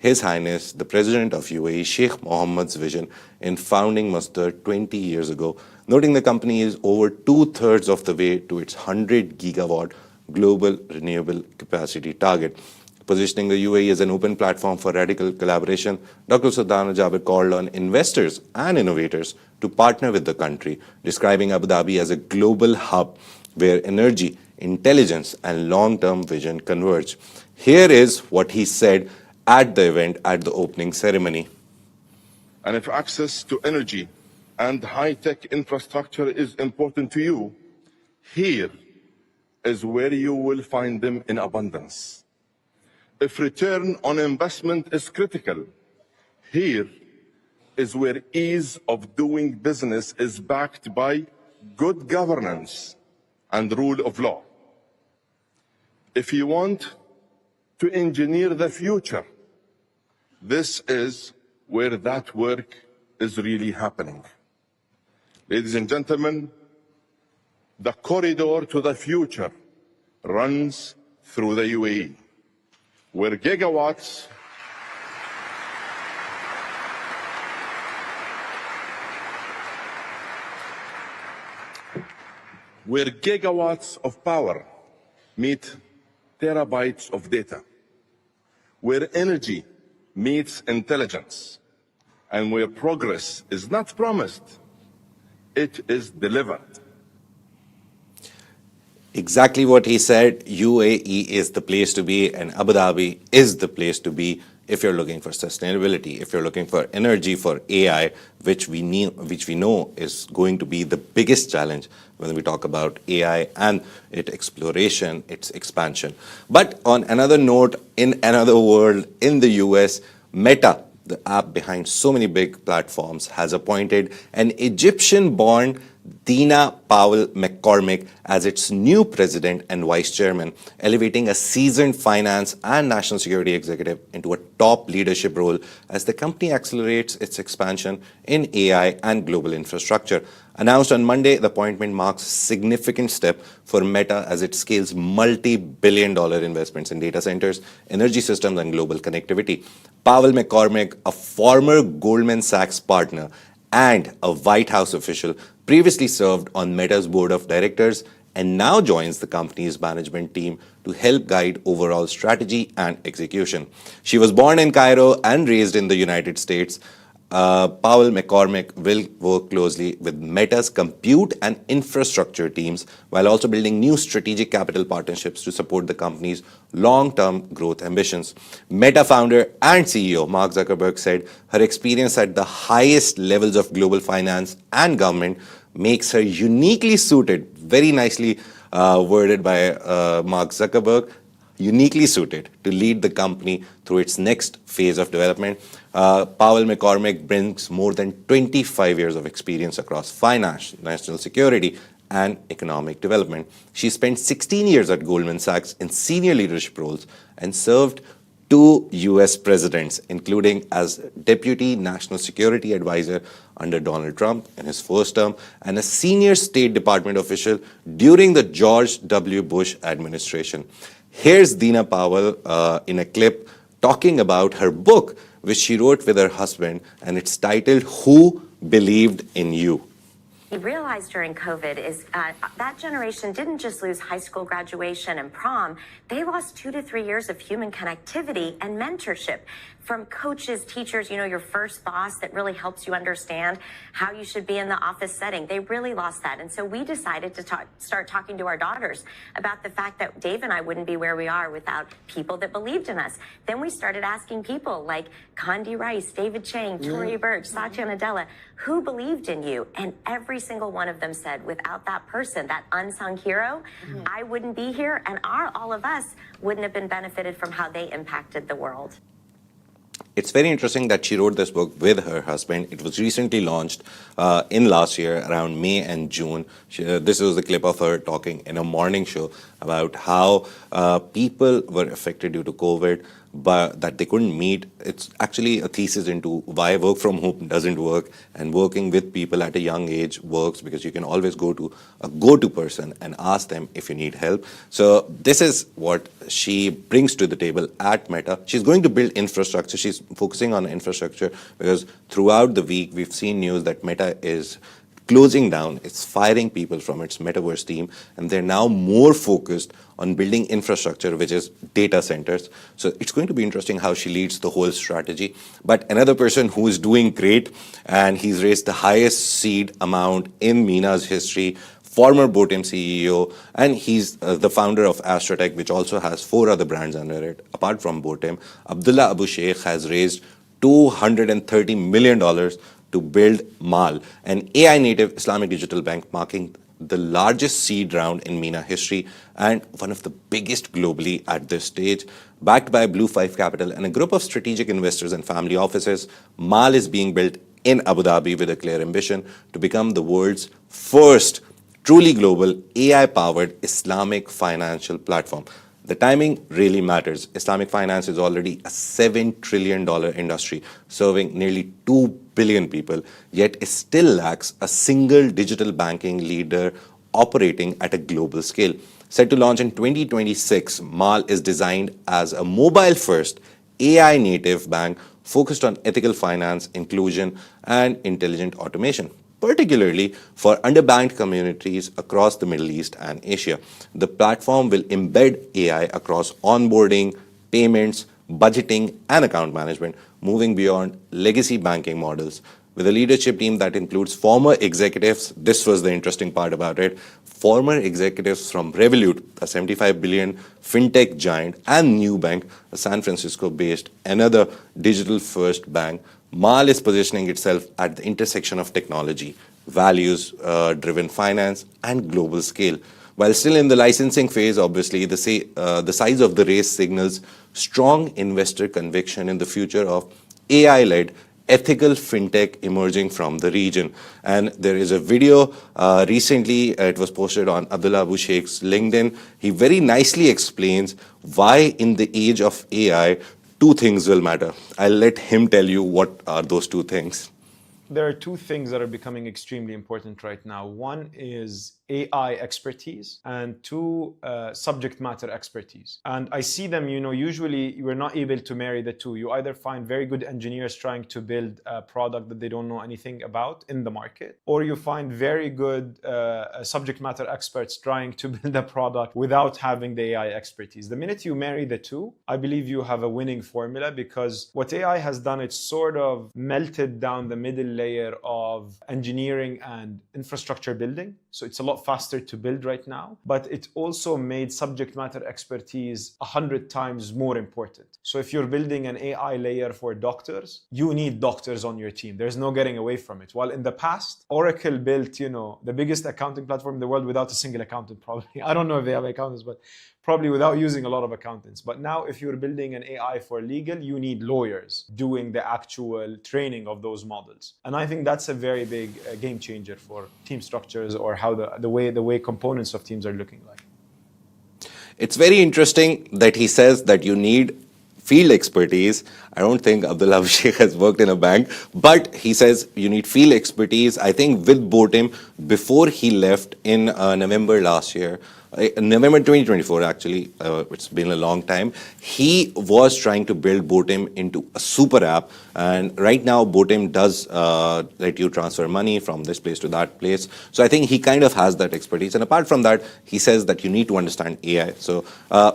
His Highness, the President of UAE, Sheikh Mohammed's vision in founding Mustard 20 years ago, noting the company is over 2/3 of the way to its 100 gigawatt global renewable capacity target. Positioning the UAE as an open platform for radical collaboration, Dr. Sultan Al Jaber called on investors and innovators to partner with the country, describing Abu Dhabi as a global hub where energy, intelligence, and long-term vision converge. Here is what he said at the event at the opening ceremony. And if access to energy and high-tech infrastructure is important to you, here is where you will find them in abundance. If return on investment is critical, here is where ease of doing business is backed by good governance and rule of law. If you want to engineer the future, this is where that work is really happening. Ladies and gentlemen, the corridor to the future runs through the UAE, where gigawatts of power meet terabytes of data, where energy meets intelligence, and where progress is not promised, it is delivered. Exactly what he said. UAE is the place to be, and Abu Dhabi is the place to be if you're looking for sustainability, if you're looking for energy, for AI, which we know is going to be the biggest challenge when we talk about AI and its exploration, its expansion. But on another note, in another world, in the US, Meta, the app behind so many big platforms, has appointed an Egyptian-born Dina Powell McCormick as its new president and vice chairman, elevating a seasoned finance and national security executive into a top leadership role as the company accelerates its expansion in AI and global infrastructure. Announced on Monday, the appointment marks a significant step for Meta as it scales multi-billion-dollar investments in data centers, energy systems, and global connectivity. Powell McCormick, a former Goldman Sachs partner and a White House official, previously served on Meta's board of directors and now joins the company's management team to help guide overall strategy and execution. She was born in Cairo and raised in the United States. Powell McCormick will work closely with Meta's compute and infrastructure teams while also building new strategic capital partnerships to support the company's long-term growth ambitions. Meta founder and CEO Mark Zuckerberg said her experience at the highest levels of global finance and government makes her uniquely suited, very nicely worded by Mark Zuckerberg, uniquely suited to lead the company through its next phase of development. Powell McCormick brings more than 25 years of experience across finance, national security, and economic development. She spent 16 years at Goldman Sachs in senior leadership roles and served 2 US presidents, including as Deputy National Security Advisor under Donald Trump in his first term and a senior State Department official during the George W. Bush administration. Here's Dina Powell in a clip talking about her book, which she wrote with her husband, and it's titled, Who Believed in You? We realized during COVID is that generation didn't just lose high school graduation and prom, they lost 2 to 3 years of human connectivity and mentorship from coaches, teachers, your first boss that really helps you understand how you should be in the office setting. They really lost that. And so we decided to start talking to our daughters about the fact that Dave and I wouldn't be where we are without people that believed in us. Then we started asking people like Condi Rice, David Chang, Tory Burch, Satya Nadella, who believed in you? And every single one of them said, without that person, that unsung hero, I wouldn't be here, and all of us wouldn't have been benefited from how they impacted the world. It's very interesting that she wrote this book with her husband. It was recently launched in last year, around May and June. This was the clip of her talking in a morning show about how people were affected due to COVID, but that they couldn't meet. It's actually a thesis into why work from home doesn't work, and working with people at a young age works, because you can always go to a go-to person and ask them if you need help. So this is what she brings to the table at Meta. She's going to build infrastructure. She's focusing on infrastructure because throughout the week we've seen news that Meta is closing down, it's firing people from its metaverse team, and they're now more focused on building infrastructure, which is data centers. So it's going to be interesting how she leads the whole strategy. But another person who is doing great, and he's raised the highest seed amount in MENA's history, former botim CEO, and he's the founder of Astrotech, which also has 4 other brands under it, apart from botim. Abdullah Abu Sheikh has raised $230 million to build MAL, an AI-native Islamic digital bank, marking the largest seed round in MENA history and one of the biggest globally at this stage. Backed by Blue 5 Capital and a group of strategic investors and family offices, MAL is being built in Abu Dhabi with a clear ambition to become the world's first truly global AI-powered Islamic financial platform. The timing really matters. Islamic finance is already a $7 trillion industry, serving nearly 2 billion people, yet it still lacks a single digital banking leader operating at a global scale. Set to launch in 2026, MAL is designed as a mobile-first, AI-native bank focused on ethical finance, inclusion, and intelligent automation, particularly for underbanked communities across the Middle East and Asia. The platform will embed AI across onboarding, payments, budgeting, and account management, moving beyond legacy banking models. With a leadership team that includes former executives, this was the interesting part about it, former executives from Revolut, a $75 billion fintech giant, and Nubank, a San Francisco-based, another digital-first bank. MAL is positioning itself at the intersection of technology, values-driven finance, and global scale. While still in the licensing phase, obviously, the size of the race signals strong investor conviction in the future of AI-led ethical fintech emerging from the region. And there is a video recently, it was posted on Abdullah Abu Sheikh's LinkedIn. He very nicely explains why in the age of AI, 2 things will matter. I'll let him tell you what are those 2 things. There are 2 things that are becoming extremely important right now. One is AI expertise, and 2, subject matter expertise. And I see them, usually we're not able to marry the 2. You either find very good engineers trying to build a product that they don't know anything about in the market, or you find very good subject matter experts trying to build a product without having the AI expertise. The minute you marry the 2, I believe you have a winning formula, because what AI has done, it's sort of melted down the middle layer of engineering and infrastructure building. So it's a lot faster to build right now, but it also made subject matter expertise 100 times more important. So if you're building an AI layer for doctors, you need doctors on your team. There's no getting away from it. While in the past, Oracle built, the biggest accounting platform in the world without a single accountant, probably. I don't know if they have accountants, but probably without using a lot of accountants. But now if you're building an AI for legal, you need lawyers doing the actual training of those models. And I think that's a very big game changer for team structures, or how the way components of teams are looking like. It's very interesting that he says that you need field expertise. I don't think Abdullah Abu Sheikh has worked in a bank, but he says you need field expertise. I think with botim, before he left in November last year, November 2024 actually, it's been a long time, he was trying to build botim into a super app, and right now botim does let you transfer money from this place to that place. So I think he kind of has that expertise, and apart from that, he says that you need to understand AI. So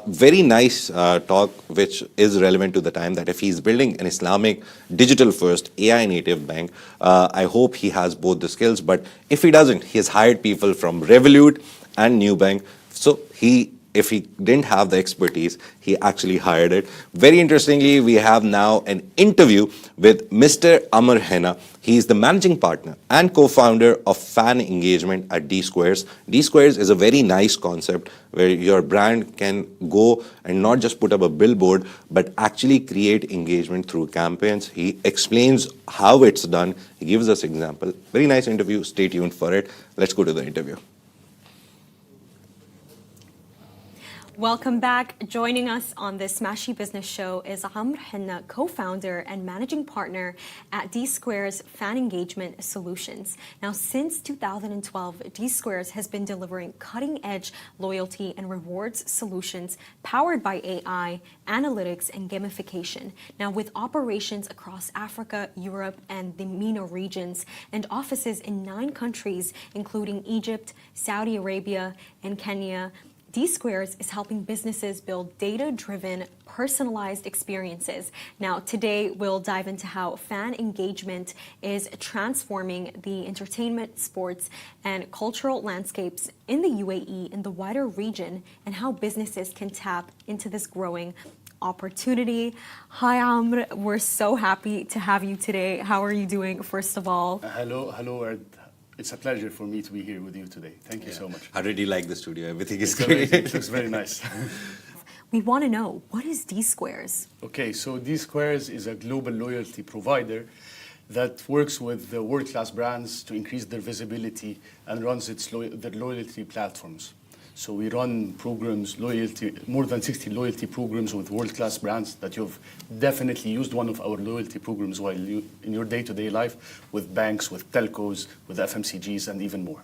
very nice talk, which is relevant to the time, that if he's building an Islamic digital-first AI-native bank, I hope he has both the skills, but if he doesn't, he has hired people from Revolut and Nubank. So if he didn't have the expertise, he actually hired it. Very interestingly, we have now an interview with Mr. Amar Henna. He is the managing partner and co-founder of fan engagement at Dsquares. Dsquares is a very nice concept where your brand can go and not just put up a billboard, but actually create engagement through campaigns. He explains how it's done. He gives us example. Very nice interview. Stay tuned for it. Let's go to the interview. Welcome back. Joining us on this Smashi Business Show is Henna, co-founder and managing partner at Dsquares Fan Engagement Solutions. Now, since 2012, Dsquares has been delivering cutting-edge loyalty and rewards solutions powered by AI, analytics, and gamification. Now, with operations across Africa, Europe, and the MENA regions, and offices in 9 countries, including Egypt, Saudi Arabia, and Kenya, Dsquares is helping businesses build data-driven, personalized experiences. Now, today we'll dive into how fan engagement is transforming the entertainment, sports, and cultural landscapes in the UAE and the wider region, and how businesses can tap into this growing opportunity. Hi, Amr. We're so happy to have you today. How are you doing, first of all? Hello, Ed. It's a pleasure for me to be here with you today. Thank you so much. How did you like the studio? Everything is It's great. amazing. It looks very nice. We want to know, what is Dsquares? Okay, so Dsquares is a global loyalty provider that works with the world-class brands to increase their visibility and runs their loyalty platforms. So we run programs, more than 60 loyalty programs with world-class brands that you've definitely used one of our loyalty programs while in your day-to-day life with banks, with telcos, with FMCGs, and even more.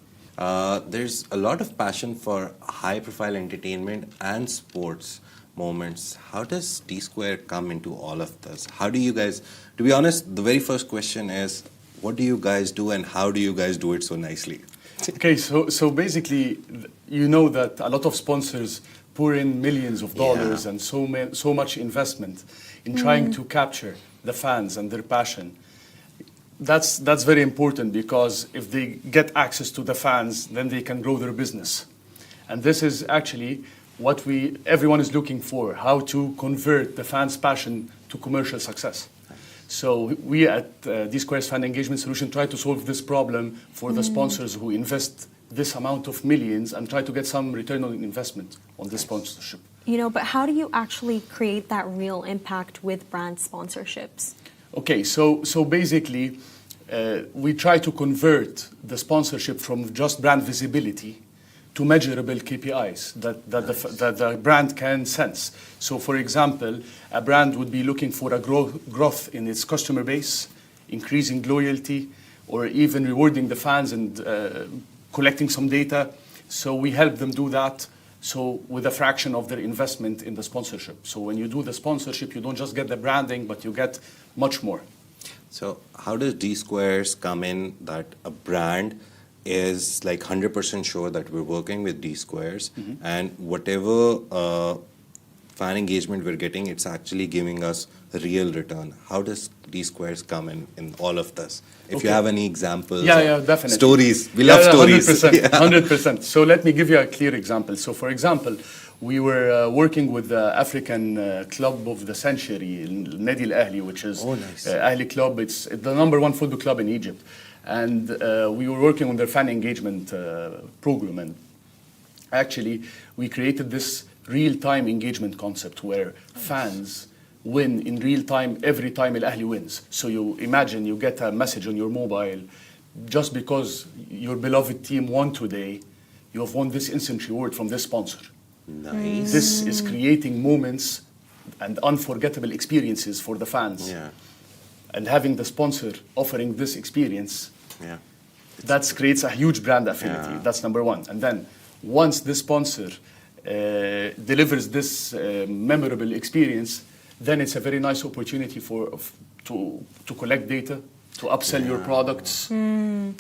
There's a lot of passion for high-profile entertainment and sports moments. How does Dsquare come into all of this? How do you guys, to be honest, the very first question is, what do you guys do and how do you guys do it so nicely? Okay, so basically, you know that a lot of sponsors pour in millions of dollars and so much investment in trying to capture the fans and their passion. That's very important, because if they get access to the fans, then they can grow their business. And this is actually what everyone is looking for, how to convert the fans' passion to commercial success. So we at Dsquares Fan Engagement Solution try to solve this problem for the sponsors who invest this amount of millions and try to get some return on investment on this sponsorship. You know, but how do you actually create that real impact with brand sponsorships? Okay, so basically, we try to convert the sponsorship from just brand visibility to measurable KPIs that the brand can sense. So, for example, a brand would be looking for a growth in its customer base, increasing loyalty, or even rewarding the fans and collecting some data. So we help them do that, so with a fraction of their investment in the sponsorship. So when you do the sponsorship, you don't just get the branding, but you get much more. So how does Dsquares come in that a brand is like 100% sure that we're working with Dsquares, and whatever fan engagement we're getting, it's actually giving us a real return? How does Dsquares come in all of this? If you have any examples, definitely. Stories, we love stories. 100%, 100%. So let me give you a clear example. So for example, we were working with the African club of the century, Nadi Al Ahli, which is Ahli Club. It's the #1 football club in Egypt. And we were working on their fan engagement program. And actually, we created this real-time engagement concept where fans win in real time every time Al Ahli wins. So you imagine you get a message on your mobile, just because your beloved team won today, you have won this instant reward from this sponsor. Nice. This is creating moments and unforgettable experiences for the fans. Yeah. And having the sponsor offering this experience, Yeah. that creates a huge brand affinity. Yeah. That's #1. And then once the sponsor delivers this memorable experience, then it's a very nice opportunity to collect data, to upsell your products.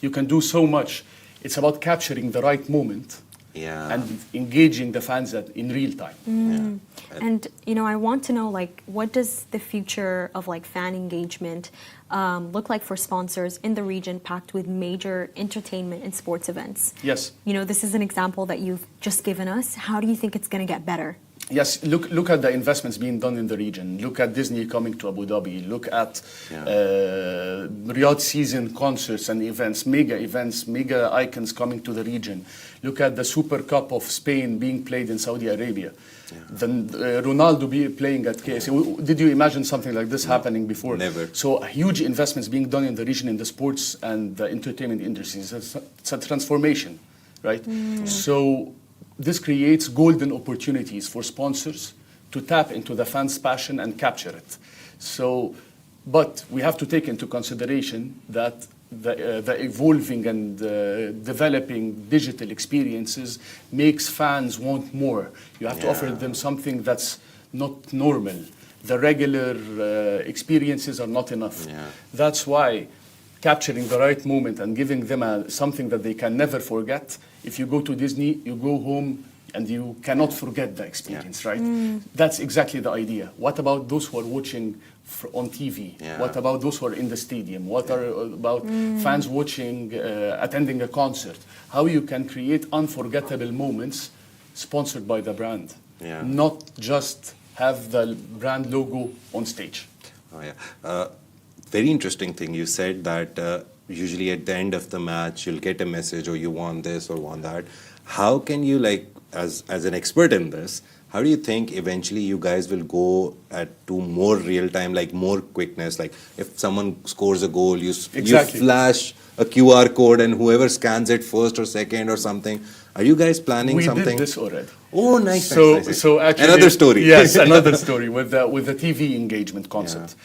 You can do so much. It's about capturing the right moment and engaging the fans in real time. And you know, I want to know, like, what does the future of like fan engagement look like for sponsors in the region packed with major entertainment and sports events? Yes. You know, this is an example that you've just given us. How do you think it's going to get better? Yes, look at the investments being done in the region. Look at Disney coming to Abu Dhabi. Look at Riyadh season concerts and events, mega icons coming to the region. Look at the Super Cup of Spain being played in Saudi Arabia. Then Ronaldo playing at KSA. Did you imagine something like this happening before? Never. So huge investments being done in the region in the sports and the entertainment industries. It's a transformation, right? So this creates golden opportunities for sponsors to tap into the fans' passion and capture it. So, but we have to take into consideration that the evolving and developing digital experiences makes fans want more. You have to offer them something that's not normal. The regular experiences are not enough. That's why capturing the right moment and giving them something that they can never forget. If you go to Disney, you go home and you cannot forget the experience, right? That's exactly the idea. What about those who are watching on TV? What about those who are in the stadium? What about fans watching, attending a concert? How you can create unforgettable moments sponsored by the brand, not just have the brand logo on stage. Oh, yeah. Very interesting thing. You said that usually at the end of the match, you'll get a message or you want this or want that. How can you, like, as an expert in this, how do you think eventually you guys will go to more real time, like more quickness? Like if someone scores a goal, you flash a QR code and whoever scans it first or second or something. Are you guys planning something? We did this already. Oh, nice. So actually, another story. Yes, another story with the TV engagement concept.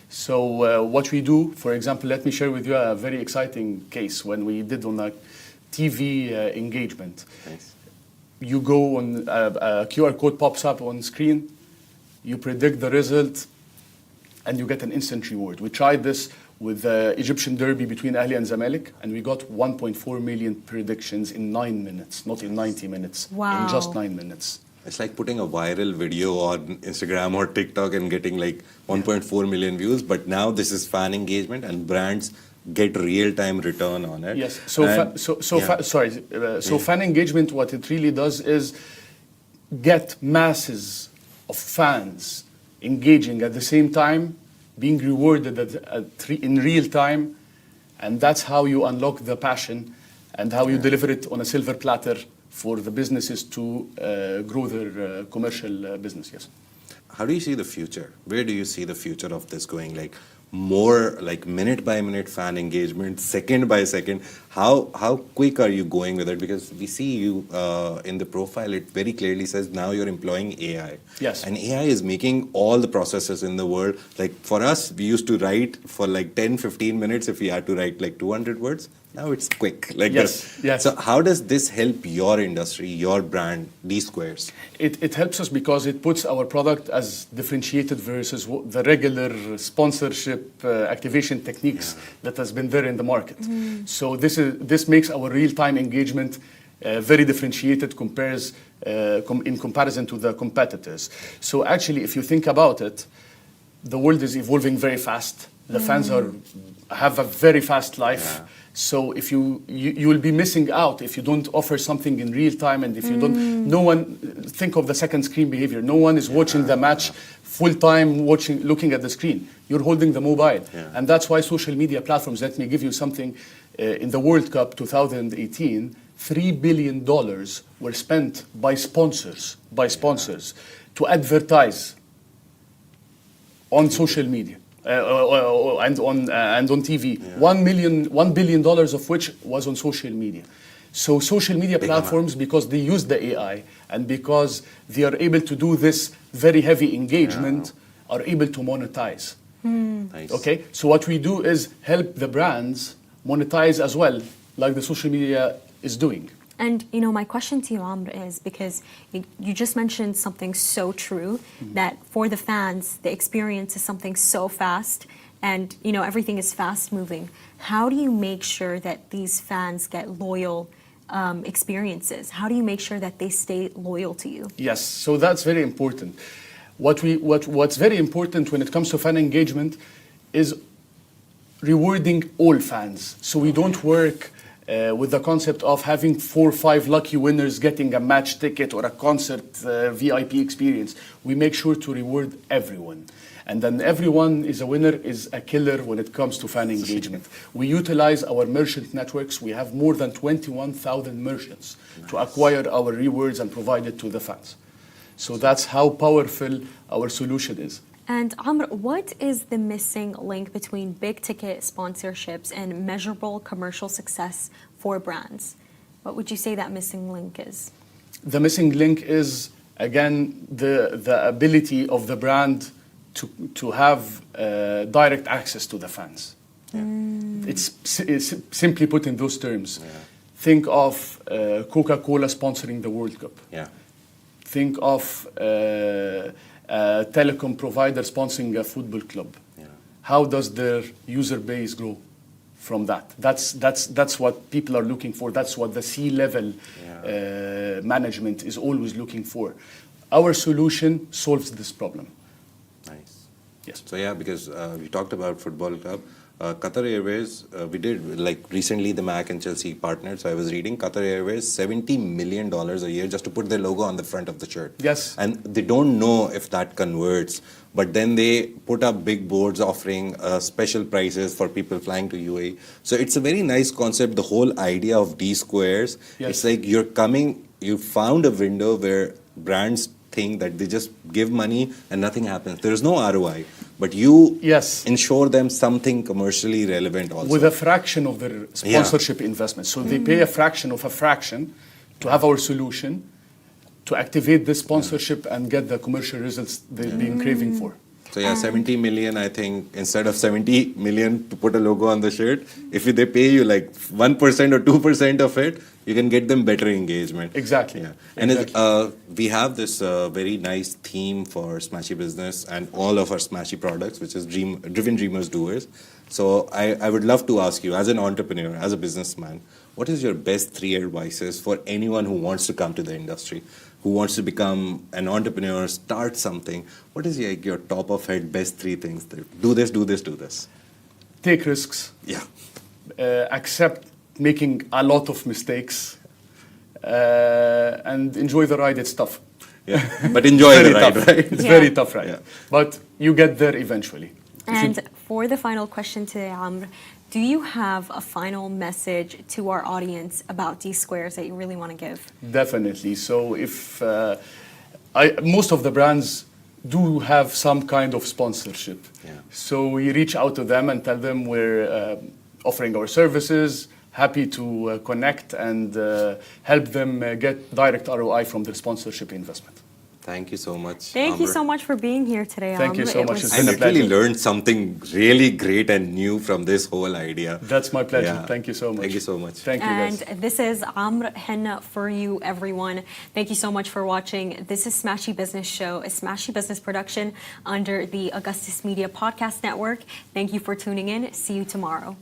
So what we do, for example, let me share with you a very exciting case when we did on a TV engagement. Nice. You go on, a QR code pops up on screen, you predict the result, and you get an instant reward. We tried this with the Egyptian derby between Ahli and Zamalek, and we got 1.4 million predictions in 9 minutes, not in 90 minutes, in just 9 minutes. It's like putting a viral video on Instagram or TikTok and getting like 1.4 million views, but now this is fan engagement and brands get real-time return on it. Yes. So fan engagement, what it really does is get masses of fans engaging at the same time, being rewarded in real time, and that's how you unlock the passion and how you deliver it on a silver platter for the businesses to grow their commercial business. Yes. How do you see the future? Where do you see the future of this going? Like more like minute by minute fan engagement, second by second. How quick are you going with it? Because we see you in the profile, it very clearly says now you're employing AI. Yes. And AI is making all the processes in the world. Like for us, we used to write for like 10, 15 minutes if we had to write like 200 words. Now it's quick. Like yes. So how does this help your industry, your brand, Dsquares? It helps us because it puts our product as differentiated versus the regular sponsorship activation techniques that has been there in the market. So this makes our real-time engagement very differentiated in comparison to the competitors. So actually, if you think about it, the world is evolving very fast. The fans have a very fast life. So if you will be missing out if you don't offer something in real time, and if you don't, no one, think of the second screen behavior. No one is watching the match full time, looking at the screen. You're holding the mobile, and that's why social media platforms. Let me give you something. In the World Cup 2018, $3 billion were spent by sponsors to advertise on social media. And on TV, $1 billion of which was on social media. So social media platforms, because they use the AI and because they are able to do this very heavy engagement, are able to monetize. Nice. Okay, so what we do is help the brands monetize as well, like the social media is doing. And, you know, my question to you, Amr, is because you just mentioned something so true, that for the fans, the experience is something so fast and, you know, everything is fast moving. How do you make sure that these fans get loyal experiences? How do you make sure that they stay loyal to you? Yes, so that's very important. What's very important when it comes to fan engagement is rewarding all fans. So we don't work with the concept of having 4 or 5 lucky winners getting a match ticket or a concert VIP experience. We make sure to reward everyone. And then everyone is a winner, is a killer when it comes to fan engagement. We utilize our merchant networks. We have more than 21,000 merchants to acquire our rewards and provide it to the fans. So that's how powerful our solution is. And Amr, what is the missing link between big ticket sponsorships and measurable commercial success for brands? What would you say that missing link is? The missing link is, again, the ability of the brand to have direct access to the fans. It's simply put in those terms. Think of Coca-Cola sponsoring the World Cup. Yeah. Think of a telecom provider sponsoring a football club. Yeah. How does their user base grow from that? That's what people are looking for. That's what the C-level management is always looking for. Our solution solves this problem. Nice. Yes. So yeah, because we talked about football club. Qatar Airways, we did, like recently the Mac and Chelsea partnered, so I was reading Qatar Airways, $70 million a year just to put their logo on the front of the shirt. Yes. And they don't know if that converts, but then they put up big boards offering special prices for people flying to UAE. So it's a very nice concept, the whole idea of Dsquares. Yes. It's like you're coming, you found a window where brands think that they just give money and nothing happens. There is no ROI. But you ensure them something commercially relevant also. With a fraction of their sponsorship investment. So they pay a fraction of a fraction to have our solution, to activate this sponsorship and get the commercial results they've been craving for. So yeah, 70 million, I think, instead of 70 million to put a logo on the shirt, if they pay you like 1% or 2% of it, you can get them better engagement. Exactly. Yeah. And we have this very nice theme for Smashi Business and all of our Smashi products, which is Driven Dreamers Doers. So I would love to ask you, as an entrepreneur, as a businessman, what is your best 3 advices for anyone who wants to come to the industry, who wants to become an entrepreneur, start something? What is your top of head best 3 things? Do this, do this, do this. Take risks. Yeah. Accept making a lot of mistakes. And enjoy the ride. It's tough. Yeah. But enjoy the ride, right? It's very tough ride. Yeah. But you get there eventually. And for the final question today, Amr, do you have a final message to our audience about Dsquares that you really want to give? Definitely. So if most of the brands do have some kind of sponsorship. Yeah. So we reach out to them and tell them we're offering our services, happy to connect and help them get direct ROI from their sponsorship investment. Thank you so much. Thank you so much for being here today. Thank you so much. I literally learned something really great and new from this whole idea. That's my pleasure. Yeah. Thank you so much. Thank you so much. Thank you, guys. And this is Amr Henna for you, everyone. Thank you so much for watching. This is Smashi Business Show, a Smashi Business production under the Augustus Media Podcast Network. Thank you for tuning in. See you tomorrow.